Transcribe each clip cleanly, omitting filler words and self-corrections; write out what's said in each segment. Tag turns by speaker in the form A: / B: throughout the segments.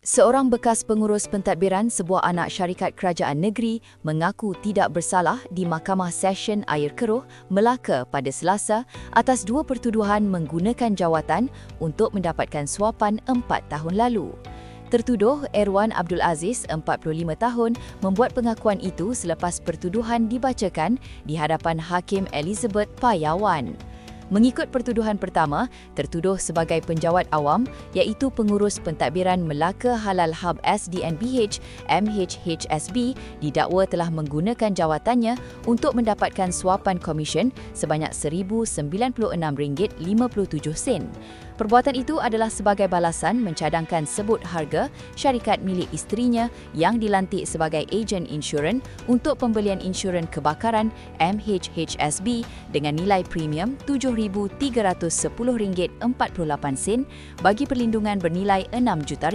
A: Seorang bekas pengurus pentadbiran sebuah anak syarikat kerajaan negeri mengaku tidak bersalah di Mahkamah Session Ayer Keroh, Melaka pada Selasa atas dua pertuduhan menggunakan jawatan untuk mendapatkan suapan 4 tahun lalu. Tertuduh Erwan Abdul Aziz, 45 tahun, membuat pengakuan itu selepas pertuduhan dibacakan di hadapan Hakim Elizabeth Payawan. Mengikut pertuduhan pertama, tertuduh sebagai penjawat awam iaitu pengurus pentadbiran Melaka Halal Hub SDNBH MHHSB didakwa telah menggunakan jawatannya untuk mendapatkan suapan komisen sebanyak RM1,096.57. Perbuatan itu adalah sebagai balasan mencadangkan sebut harga syarikat milik isterinya yang dilantik sebagai ejen insurans untuk pembelian insurans kebakaran MHHSB dengan nilai premium RM7,310.48 bagi perlindungan bernilai RM6 juta.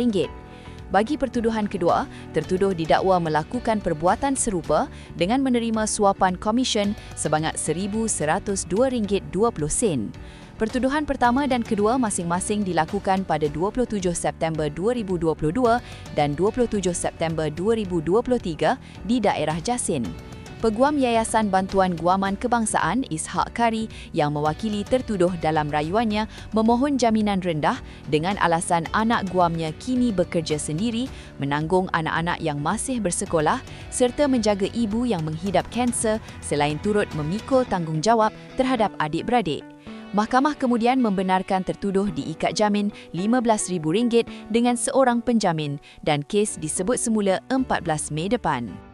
A: Bagi pertuduhan kedua, tertuduh didakwa melakukan perbuatan serupa dengan menerima suapan komisen sebanyak RM1,102.20. Pertuduhan pertama dan kedua masing-masing dilakukan pada 27 September 2022 dan 27 September 2023 di daerah Jasin. Peguam Yayasan Bantuan Guaman Kebangsaan Ishak Kari yang mewakili tertuduh dalam rayuannya memohon jaminan rendah dengan alasan anak guamnya kini bekerja sendiri, menanggung anak-anak yang masih bersekolah serta menjaga ibu yang menghidap kanser selain turut memikul tanggungjawab terhadap adik-beradik. Mahkamah kemudian membenarkan tertuduh diikat jamin RM15,000 dengan seorang penjamin dan kes disebut semula 14 Mei depan.